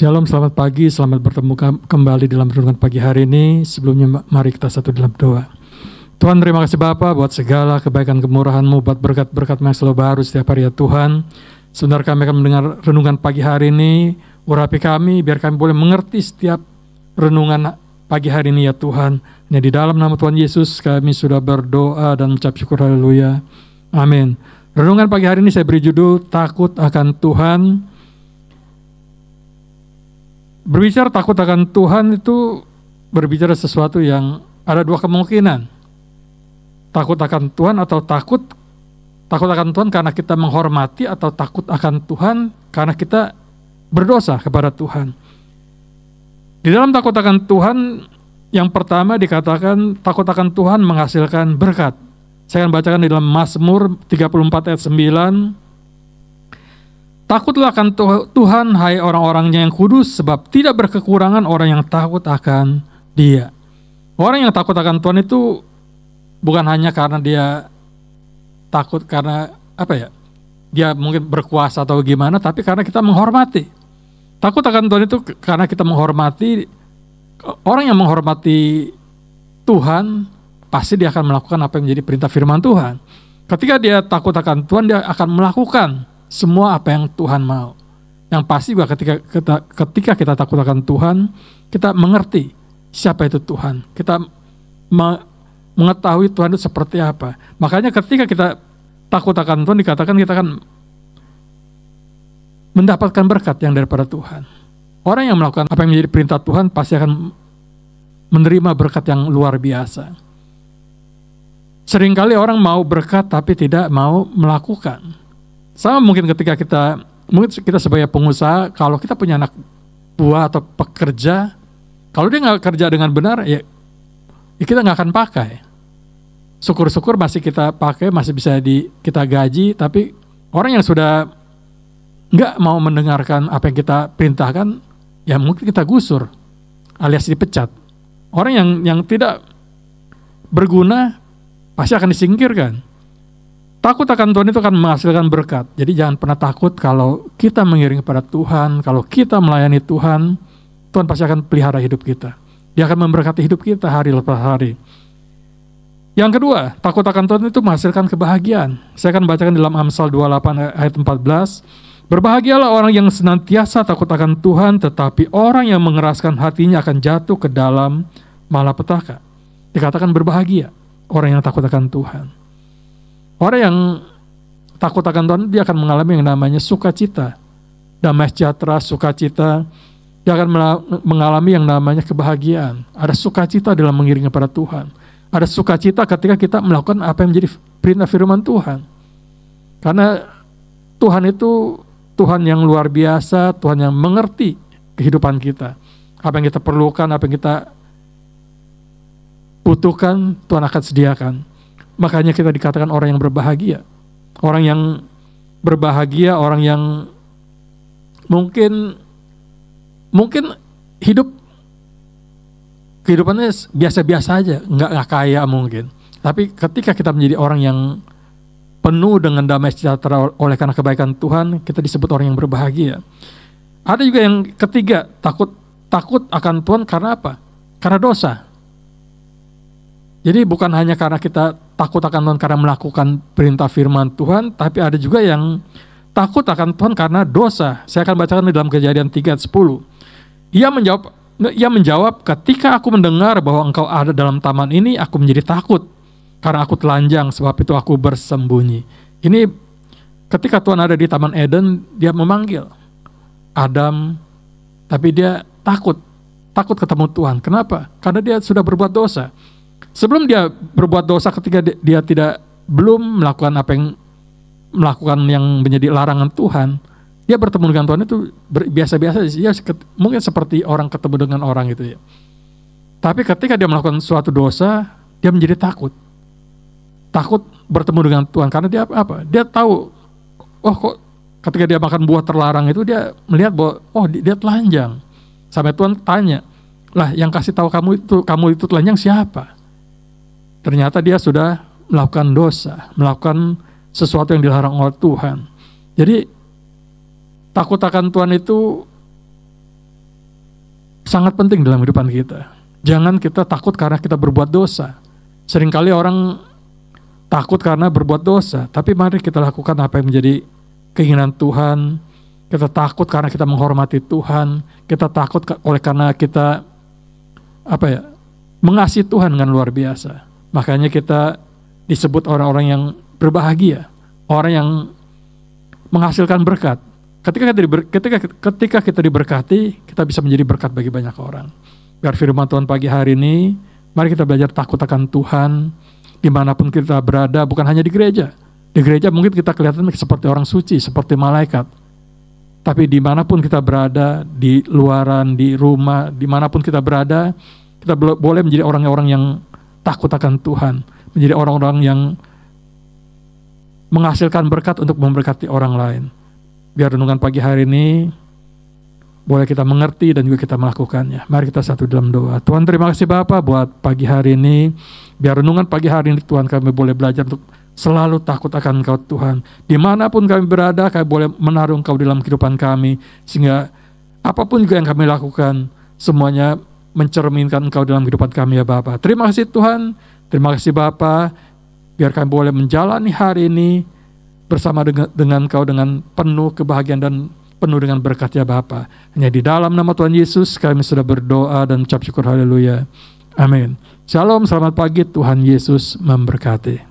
Shalom, selamat pagi, selamat bertemu kembali dalam renungan pagi hari ini. Sebelumnya mari kita satu dalam doa. Tuhan, terima kasih Bapa buat segala kebaikan kemurahan-Mu, buat berkat-berkat yang selalu baru setiap hari ya Tuhan. Sebentar kami akan mendengar renungan pagi hari ini. Urapi kami biar kami boleh mengerti setiap renungan pagi hari ini ya Tuhan. Hanya di dalam nama Tuhan Yesus kami sudah berdoa dan mengucap syukur, haleluya. Amin. Renungan pagi hari ini saya beri judul Takut akan Tuhan. Berbicara takut akan Tuhan itu berbicara sesuatu yang ada dua kemungkinan. Takut akan Tuhan atau takut akan Tuhan karena kita menghormati, atau takut akan Tuhan karena kita berdosa kepada Tuhan. Di dalam takut akan Tuhan, yang pertama dikatakan takut akan Tuhan menghasilkan berkat. Saya akan bacakan di dalam Mazmur 34 ayat 9. Takutlah akan Tuhan, hai orang-orangnya yang kudus, sebab tidak berkekurangan orang yang takut akan Dia. Orang yang takut akan Tuhan itu bukan hanya karena dia takut karena dia mungkin berkuasa atau gimana, tapi karena kita menghormati. Takut akan Tuhan itu karena kita menghormati. Orang yang menghormati Tuhan pasti dia akan melakukan apa yang menjadi perintah firman Tuhan. Ketika dia takut akan Tuhan, dia akan melakukan semua apa yang Tuhan mau. Yang pasti juga ketika kita takut akan Tuhan, kita mengerti siapa itu Tuhan. Kita mengetahui Tuhan itu seperti apa. Makanya ketika kita takut akan Tuhan, dikatakan kita akan mendapatkan berkat yang daripada Tuhan. Orang yang melakukan apa yang menjadi perintah Tuhan pasti akan menerima berkat yang luar biasa. Seringkali orang mau berkat tapi tidak mau melakukan. Sama mungkin ketika kita sebagai pengusaha, kalau kita punya anak buah atau pekerja, kalau dia nggak kerja dengan benar, ya kita nggak akan pakai. Syukur-syukur masih kita pakai, masih bisa kita gaji, tapi orang yang sudah nggak mau mendengarkan apa yang kita perintahkan, ya mungkin kita gusur, alias dipecat. Orang yang tidak berguna pasti akan disingkirkan. Takut akan Tuhan itu akan menghasilkan berkat. Jadi jangan pernah takut kalau kita mengiring kepada Tuhan, kalau kita melayani Tuhan, Tuhan pasti akan pelihara hidup kita. Dia akan memberkati hidup kita hari lepas hari. Yang kedua, takut akan Tuhan itu menghasilkan kebahagiaan. Saya akan bacakan dalam Amsal 28 ayat 14. Berbahagialah orang yang senantiasa takut akan Tuhan, tetapi orang yang mengeraskan hatinya akan jatuh ke dalam malapetaka. Dikatakan berbahagia orang yang takut akan Tuhan. Orang yang takut akan Tuhan, dia akan mengalami yang namanya sukacita, damai sejahtera, sukacita. Dia akan mengalami yang namanya kebahagiaan. Ada sukacita dalam mengiring kepada Tuhan. Ada sukacita ketika kita melakukan apa yang menjadi perintah firman Tuhan. Karena Tuhan itu Tuhan yang luar biasa, Tuhan yang mengerti kehidupan kita. Apa yang kita perlukan, apa yang kita butuhkan, Tuhan akan sediakan. Makanya kita dikatakan orang yang berbahagia. Orang yang berbahagia, orang yang mungkin kehidupannya biasa-biasa aja, nggak kaya mungkin. Tapi ketika kita menjadi orang yang penuh dengan damai sejahtera oleh karena kebaikan Tuhan, kita disebut orang yang berbahagia. Ada juga yang ketiga, takut akan Tuhan karena apa? Karena dosa. Jadi bukan hanya karena kita takut akan Tuhan karena melakukan perintah firman Tuhan, tapi ada juga yang takut akan Tuhan karena dosa. Saya akan bacakan di dalam Kejadian 3:10. Ia menjawab, ketika aku mendengar bahwa engkau ada dalam taman ini, aku menjadi takut, karena aku telanjang, sebab itu aku bersembunyi. Ini ketika Tuhan ada di Taman Eden, dia memanggil Adam, tapi dia takut ketemu Tuhan. Kenapa? Karena dia sudah berbuat dosa. Sebelum dia berbuat dosa, ketika dia belum melakukan yang menjadi larangan Tuhan, dia bertemu dengan Tuhan itu biasa-biasa. Dia mungkin seperti orang ketemu dengan orang gitu ya. Tapi ketika dia melakukan suatu dosa, dia menjadi takut bertemu dengan Tuhan, karena dia apa? Dia tahu, kok ketika dia makan buah terlarang itu dia melihat bahwa dia telanjang. Sampai Tuhan tanya, lah yang kasih tahu kamu itu telanjang siapa? Ternyata dia sudah melakukan dosa, melakukan sesuatu yang dilarang oleh Tuhan. Jadi takut akan Tuhan itu sangat penting dalam kehidupan kita. Jangan kita takut karena kita berbuat dosa. Seringkali orang takut karena berbuat dosa, tapi mari kita lakukan apa yang menjadi keinginan Tuhan. Kita takut karena kita menghormati Tuhan. Kita takut karena kita mengasihi Tuhan dengan luar biasa. Makanya kita disebut orang-orang yang berbahagia, orang yang menghasilkan berkat. Ketika kita diberkati, kita bisa menjadi berkat bagi banyak orang. Biar firman Tuhan pagi hari ini, mari kita belajar takut akan Tuhan, dimanapun kita berada, bukan hanya di gereja. Di gereja mungkin kita kelihatan seperti orang suci, seperti malaikat. Tapi dimanapun kita berada, di luaran, di rumah, dimanapun kita berada, kita boleh menjadi orang-orang yang takut akan Tuhan, menjadi orang-orang yang menghasilkan berkat untuk memberkati orang lain. Biar renungan pagi hari ini boleh kita mengerti dan juga kita melakukannya. Mari kita satu dalam doa. Tuhan, terima kasih Bapa buat pagi hari ini. Biar renungan pagi hari ini Tuhan, kami boleh belajar untuk selalu takut akan Engkau Tuhan. Dimanapun kami berada, kami boleh menaruh Engkau dalam kehidupan kami. Sehingga apapun juga yang kami lakukan, semuanya mencerminkan Engkau dalam kehidupan kami ya Bapa. Terima kasih Tuhan. Terima kasih Bapa. Biar kami boleh menjalani hari ini bersama dengan Engkau dengan penuh kebahagiaan dan penuh dengan berkat ya Bapa. Hanya di dalam nama Tuhan Yesus kami sudah berdoa dan ucap syukur, haleluya. Amin. Shalom, selamat pagi, Tuhan Yesus memberkati.